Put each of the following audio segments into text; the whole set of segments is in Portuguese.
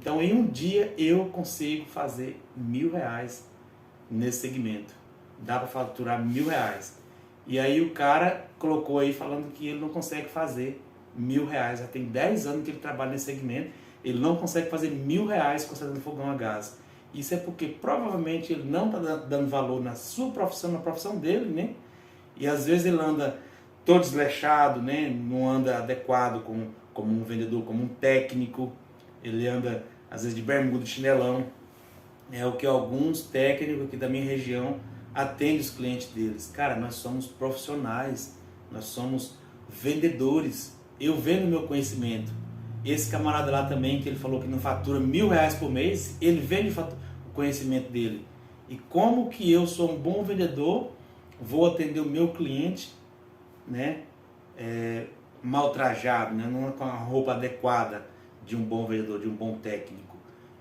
Então, em um dia, eu consigo fazer R$ 1.000 nesse segmento. Dá para faturar R$ 1.000. E aí o cara colocou aí falando que ele não consegue fazer R$ 1.000. Já tem 10 anos que ele trabalha nesse segmento. Ele não consegue fazer R$ 1.000 consertando fogão a gás. Isso é porque provavelmente ele não está dando valor na sua profissão, na profissão dele, né? E às vezes ele anda todo desleixado, né? Não anda adequado como um vendedor, como um técnico. Ele anda às vezes de bermuda, de chinelão. É o que alguns técnicos aqui da minha região atendem os clientes deles. Cara, nós somos profissionais, nós somos vendedores. Eu vendo meu conhecimento. Esse camarada lá também, que ele falou que não fatura R$ 1.000 por mês, ele vende o conhecimento dele. E como que eu sou um bom vendedor, vou atender o meu cliente, né, mal trajado, né, não com a roupa adequada de um bom vendedor, de um bom técnico.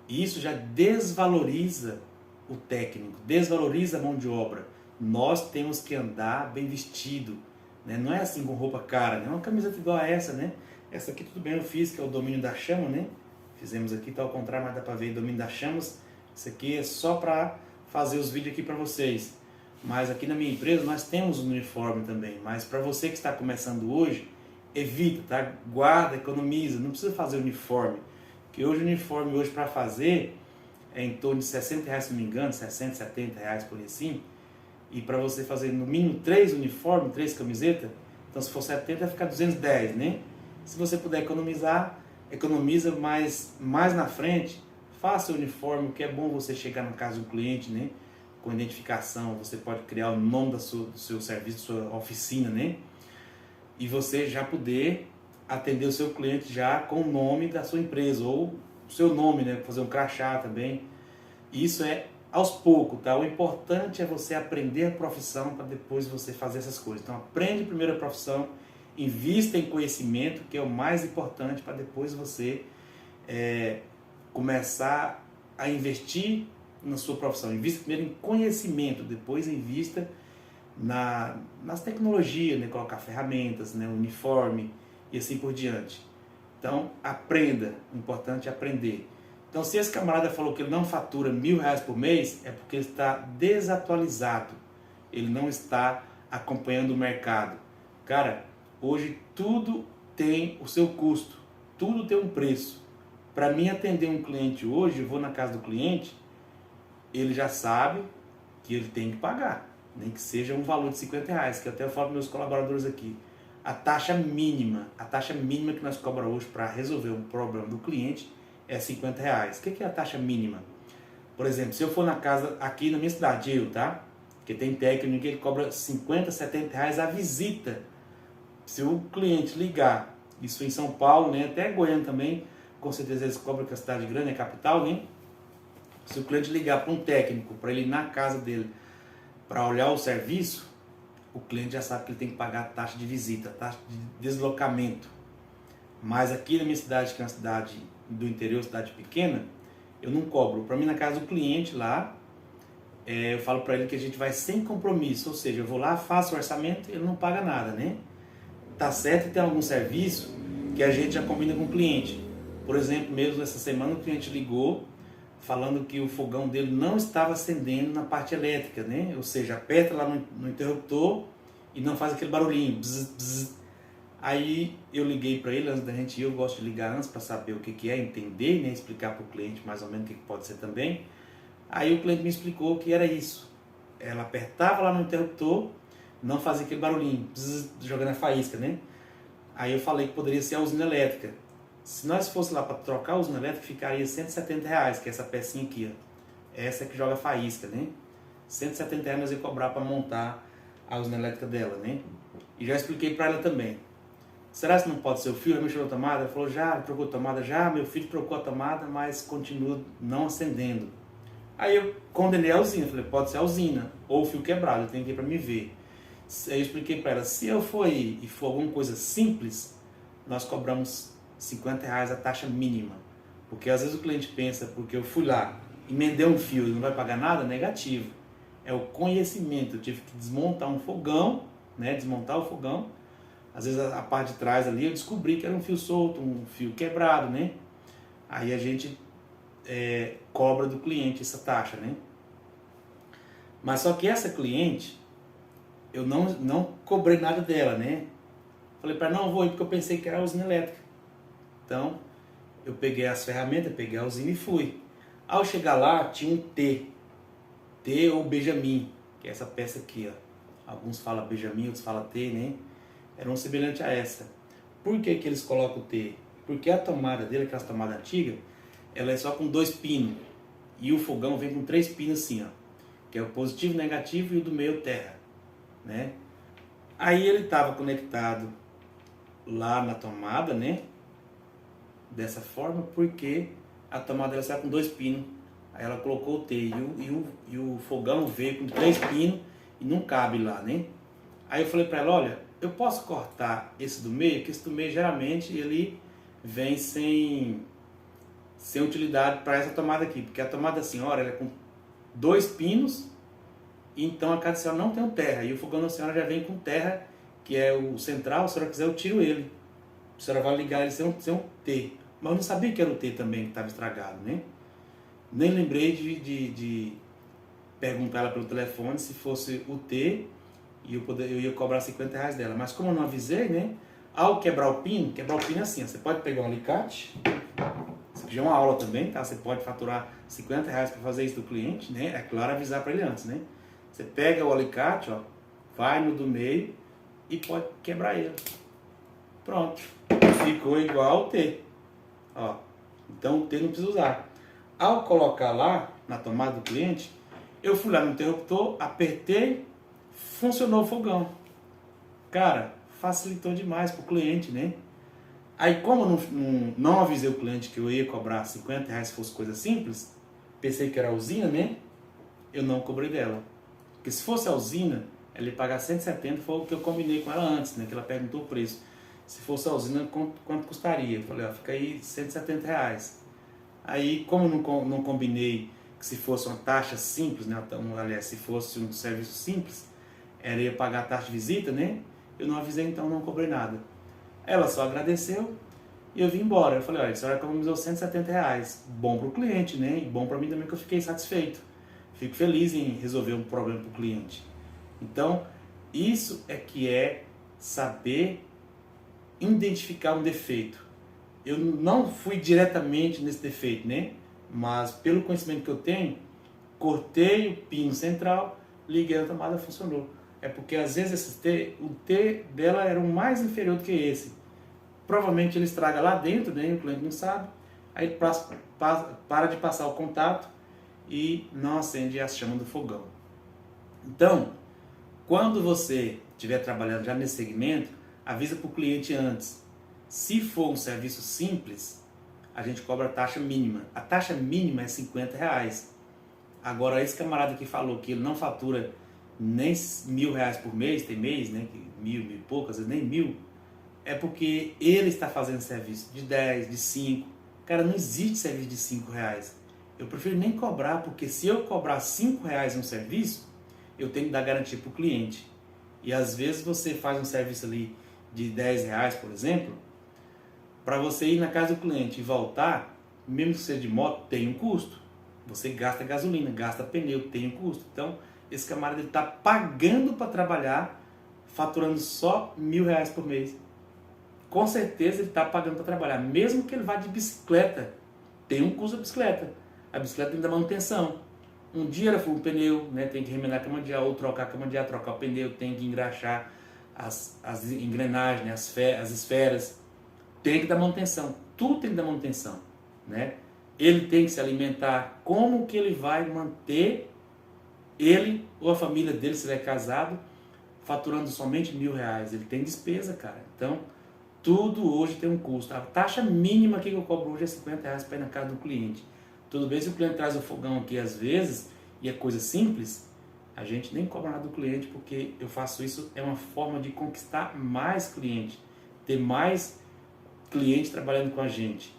E isso já desvaloriza o técnico, desvaloriza a mão de obra. Nós temos que andar bem vestido, né? Não é assim com roupa cara, né? Uma camiseta igual a essa, né? Essa aqui tudo bem eu fiz, que é o domínio das chamas, né? Fizemos aqui, tá ao contrário, mas dá para ver o domínio das chamas. Isso aqui é só para fazer os vídeos aqui para vocês. Mas aqui na minha empresa nós temos um uniforme também. Mas para você que está começando hoje, evita, tá? Guarda, economiza, não precisa fazer uniforme. Porque hoje o uniforme hoje para fazer é em torno de R$ 60, se não me engano, 60, R$ 70 por aí assim. E para você fazer no mínimo 3 uniformes, 3 camisetas, então se for 70 vai ficar 210, né? Se você puder economizar, economiza, mas mais na frente, faça o uniforme, que é bom você chegar na casa do cliente, né? Com identificação, você pode criar o nome do seu serviço, da sua oficina, né? E você já poder atender o seu cliente já com o nome da sua empresa, ou o seu nome, né? Fazer um crachá também. Isso é aos poucos, tá? O importante é você aprender a profissão para depois você fazer essas coisas. Então aprende primeiro a profissão, invista em conhecimento, que é o mais importante, para depois você começar a investir na sua profissão. Invista primeiro em conhecimento, depois invista nas tecnologias, né? Colocar ferramentas, né? Uniforme e assim por diante. Então aprenda, o importante é aprender. Então se esse camarada falou que ele não fatura R$ 1.000 por mês, é porque ele está desatualizado, ele não está acompanhando o mercado. Cara, hoje tudo tem o seu custo, tudo tem um preço. Para mim atender um cliente hoje, eu vou na casa do cliente, ele já sabe que ele tem que pagar, nem que seja um valor de R$ 50, que até eu falo para meus colaboradores aqui. A taxa mínima que nós cobramos hoje para resolver um problema do cliente é R$ 50. O que é a taxa mínima? Por exemplo, se eu for na casa aqui na minha cidade, tá? Porque tem técnico que ele cobra R$ 50, R$ 70 a visita. Se o cliente ligar, isso em São Paulo, né? Até Goiânia também, com certeza eles cobram, que a cidade grande é capital, né? Se o cliente ligar para um técnico, para ele ir na casa dele, para olhar o serviço, o cliente já sabe que ele tem que pagar a taxa de visita, a taxa de deslocamento. Mas aqui na minha cidade, que é uma cidade do interior, cidade pequena, eu não cobro. Para mim, na casa do cliente lá, eu falo para ele que a gente vai sem compromisso, ou seja, eu vou lá, faço o orçamento, ele não paga nada, né? Tá certo que tem algum serviço que a gente já combina com o cliente. Por exemplo, mesmo essa semana o cliente ligou falando que o fogão dele não estava acendendo na parte elétrica, né? Ou seja, aperta lá no interruptor e não faz aquele barulhinho. Bzz, bzz. Aí eu liguei para ele antes da gente ir, eu gosto de ligar antes para saber o que é, entender, né? Explicar para o cliente mais ou menos o que pode ser também. Aí o cliente me explicou que era isso. Ela apertava lá no interruptor, não fazia aquele barulhinho, bzz, jogando a faísca, né? Aí eu falei que poderia ser a usina elétrica. Se nós fosse lá para trocar a usina elétrica, ficaria R$ 170, que é essa pecinha aqui, ó. Essa é que joga faísca, né? R$ 170 nós ia cobrar para montar a usina elétrica dela, né? E já expliquei para ela também. Será que não pode ser o fio? Ela mexeu na tomada? Ela falou, já, trocou a tomada, já, meu filho trocou a tomada, mas continua não acendendo. Aí eu condenei a usina, falei, pode ser a usina, ou o fio quebrado, eu tenho que ir para me ver. Aí eu expliquei para ela, se eu for ir e for alguma coisa simples, nós cobramos R$ 50 a taxa mínima. Porque às vezes o cliente pensa, porque eu fui lá, emendei um fio e não vai pagar nada, negativo. É o conhecimento, eu tive que desmontar um fogão, né, desmontar o fogão. Às vezes a parte de trás ali eu descobri que era um fio solto, um fio quebrado, né? Aí a gente cobra do cliente essa taxa, né? Mas só que essa cliente, eu não cobrei nada dela, né? Falei para ela, não, vou ir porque eu pensei que era a usina elétrica. Então, eu peguei as ferramentas, peguei a usina e fui. Ao chegar lá, tinha um T ou Benjamin, que é essa peça aqui, ó. Alguns falam Benjamin, outros falam T, né? Era um semelhante a essa. Por que que eles colocam o T? Porque a tomada dele, aquela tomada antiga, ela é só com 2 pinos. E o fogão vem com 3 pinos assim, ó. Que é o positivo, negativo e o do meio terra, né? Aí ele estava conectado lá na tomada, né? Dessa forma, porque a tomada ela sai com 2 pinos. Aí ela colocou o T e o fogão veio com 3 pinos e não cabe lá, né? Aí eu falei para ela, olha, eu posso cortar esse do meio? Que esse do meio geralmente ele vem sem utilidade para essa tomada aqui, porque a tomada da senhora ela é com 2 pinos, então a casa da senhora não tem o terra, e o fogão da senhora já vem com terra, que é o central. Se a senhora quiser eu tiro ele, a senhora vai ligar ele sem um T, mas eu não sabia que era o T também que estava estragado, né? Nem lembrei de perguntar ela pelo telefone se fosse o T, e eu ia cobrar R$50 dela, mas como eu não avisei, né? Ao quebrar o pino é assim, ó, você pode pegar um alicate, isso aqui já é uma aula também, tá? Você pode faturar R$50 para fazer isso do cliente, né? É claro, avisar para ele antes, né? Você pega o alicate, ó, vai no do meio e pode quebrar ele. Pronto, ficou igual ao T, ó. Então o T não precisa usar. Ao colocar lá na tomada do cliente, eu fui lá no interruptor, apertei, funcionou o fogão. Cara, facilitou demais para o cliente, né? Aí como eu não avisei o cliente que eu ia cobrar R$50 se fosse coisa simples, pensei que era a usina, né? Eu não cobrei dela. Porque se fosse a usina, ela ia pagar 170, foi o que eu combinei com ela antes, né? Que ela perguntou o preço. Se fosse a usina, quanto custaria? Eu falei, ó, fica aí R$170. Aí, como eu não combinei que se fosse uma taxa simples, né? Aliás, se fosse um serviço simples, ela ia pagar a taxa de visita, né? Eu não avisei, então não cobrei nada. Ela só agradeceu e eu vim embora. Eu falei, olha, a senhora economizou R$170. Bom para o cliente, né? E bom para mim também, que eu fiquei satisfeito. Fico feliz em resolver um problema para o cliente. Então, isso é que é saber identificar um defeito. Eu não fui diretamente nesse defeito, né? Mas pelo conhecimento que eu tenho, cortei o pino central, liguei a tomada, funcionou. É porque às vezes o T dela era um mais inferior do que esse. Provavelmente ele estraga lá dentro, né? E o cliente não sabe. Aí para de passar o contato e não acende a chama do fogão. Então, quando você estiver trabalhando já nesse segmento, avisa para o cliente antes. Se for um serviço simples, a gente cobra a taxa mínima. A taxa mínima é R$50. Agora, esse camarada que falou que ele não fatura nem R$1.000 por mês, tem mês, né? Que mil e pouco, às vezes nem 1.000, é porque ele está fazendo serviço de 10, de 5. Cara, não existe serviço de R$5. Eu prefiro nem cobrar, porque se eu cobrar R$5 um serviço, eu tenho que dar garantia para o cliente. E às vezes você faz um serviço ali de R$10, por exemplo, para você ir na casa do cliente e voltar, mesmo que seja de moto, tem um custo. Você gasta gasolina, gasta pneu, tem um custo. Então, esse camarada está pagando para trabalhar, faturando só R$1.000 por mês. Com certeza ele está pagando para trabalhar, mesmo que ele vá de bicicleta. Tem um custo da bicicleta. A bicicleta tem que dar manutenção. Um dia ela foi um pneu, né, tem que remendar a cama de ar, ou trocar a cama de ar, trocar o pneu, tem que engraxar as engrenagens, as esferas. Tem que dar manutenção. Tudo tem que dar manutenção, né? Ele tem que se alimentar. Como que ele vai manter ele ou a família dele, se ele é casado, faturando somente R$1.000? Ele tem despesa, cara. Então, tudo hoje tem um custo. A taxa mínima que eu cobro hoje é R$50 para ir na casa do cliente. Tudo bem se o cliente traz o fogão aqui às vezes, e é coisa simples, a gente nem cobra nada do cliente, porque eu faço isso, é uma forma de conquistar mais cliente, ter mais cliente trabalhando com a gente.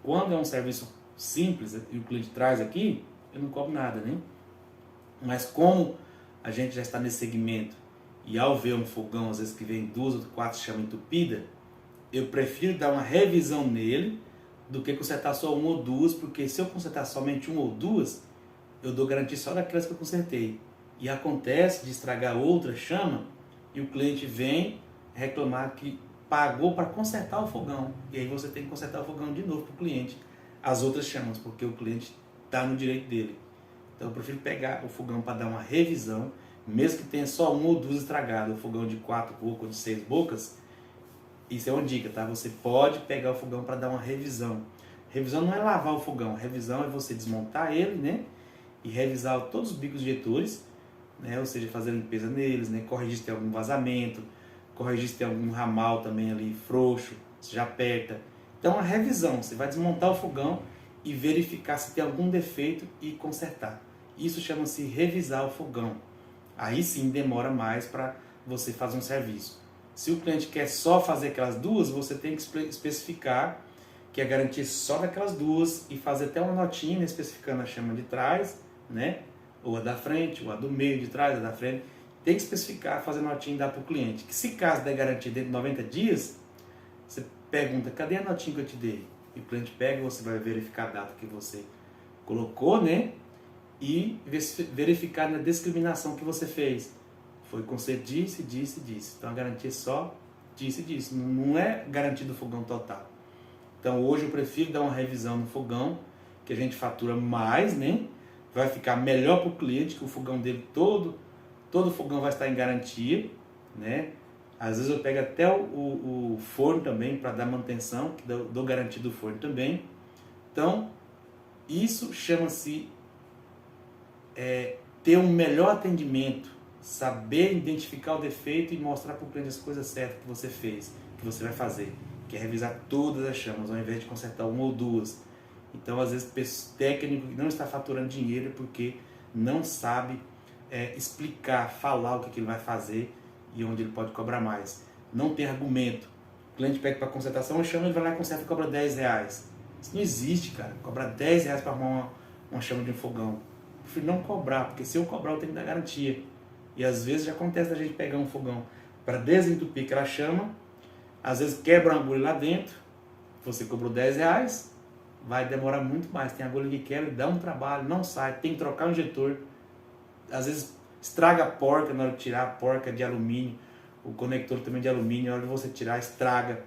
Quando é um serviço simples e o cliente traz aqui, eu não cobro nada, né? Mas como a gente já está nesse segmento e ao ver um fogão, às vezes que vem 2 ou 4 chamas entupidas, eu prefiro dar uma revisão nele do que consertar só uma ou duas, porque se eu consertar somente uma ou duas, eu dou garantia só daquelas que eu consertei. E acontece de estragar outra chama e o cliente vem reclamar que pagou para consertar o fogão. E aí você tem que consertar o fogão de novo para o cliente, as outras chamas, porque o cliente está no direito dele. Então eu prefiro pegar o fogão para dar uma revisão, mesmo que tenha só uma ou duas estragadas, o fogão de 4 bocas ou de 6 bocas. Isso é uma dica, tá? Você pode pegar o fogão para dar uma revisão. Revisão não é lavar o fogão, revisão é você desmontar ele, né? E revisar todos os bicos injetores, né? Ou seja, fazer a limpeza neles, né? Corrigir se tem algum vazamento, corrigir se tem algum ramal também ali frouxo, se já aperta. Então a revisão, você vai desmontar o fogão e verificar se tem algum defeito e consertar. Isso chama-se revisar o fogão. Aí sim demora mais para você fazer um serviço. Se o cliente quer só fazer aquelas duas, você tem que especificar que é garantir só daquelas duas e fazer até uma notinha, né, especificando a chama de trás, né? Ou a da frente, ou a do meio de trás, a da frente. Tem que especificar, fazer notinha e dar para o cliente. Que se caso der garantia dentro de 90 dias, você pergunta, cadê a notinha que eu te dei? E o cliente pega, você vai verificar a data que você colocou, né? E verificar na discriminação que você fez. Foi com você disse. Então a garantia é só disse. Não é garantia do fogão total. Então hoje eu prefiro dar uma revisão no fogão, que a gente fatura mais, né? Vai ficar melhor para o cliente, que o fogão dele todo fogão vai estar em garantia, né? Às vezes eu pego até o forno também para dar manutenção, que dou garantia do forno também. Então isso chama-se ter um melhor atendimento, saber identificar o defeito e mostrar para o cliente as coisas certas que você fez, que você vai fazer, que é revisar todas as chamas, ao invés de consertar uma ou duas. Então, às vezes, técnico que não está faturando dinheiro porque não sabe explicar, falar o que ele vai fazer e onde ele pode cobrar mais. Não tem argumento. O cliente pede para consertação, chama, ele vai lá e conserta e cobra R$10. Isso não existe, cara. Cobrar R$10 para arrumar uma chama de um fogão. Eu prefiro não cobrar, porque se eu cobrar eu tenho que dar garantia. E às vezes já acontece da gente pegar um fogão para desentupir aquela chama, às vezes quebra uma agulha lá dentro, você cobrou R$10, vai demorar muito mais. Tem agulha que quebra, dá um trabalho, não sai, tem que trocar o injetor. Às vezes estraga a porca na hora de tirar, a porca de alumínio, o conector também de alumínio, na hora de você tirar, estraga.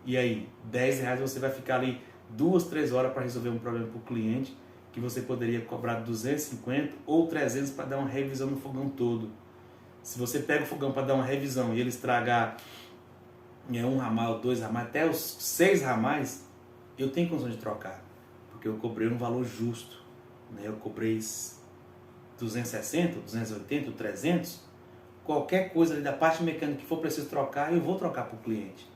E aí, R$10 você vai ficar ali 2, 3 horas para resolver um problema para o cliente, que você poderia cobrar 250 ou 300 para dar uma revisão no fogão todo. Se você pega o fogão para dar uma revisão e ele estragar um ramal, 2 ramais, até os 6 ramais, eu tenho condição de trocar, porque eu cobrei um valor justo, né? Eu cobrei 260, 280, 300, qualquer coisa ali da parte mecânica que for preciso trocar, eu vou trocar para o cliente.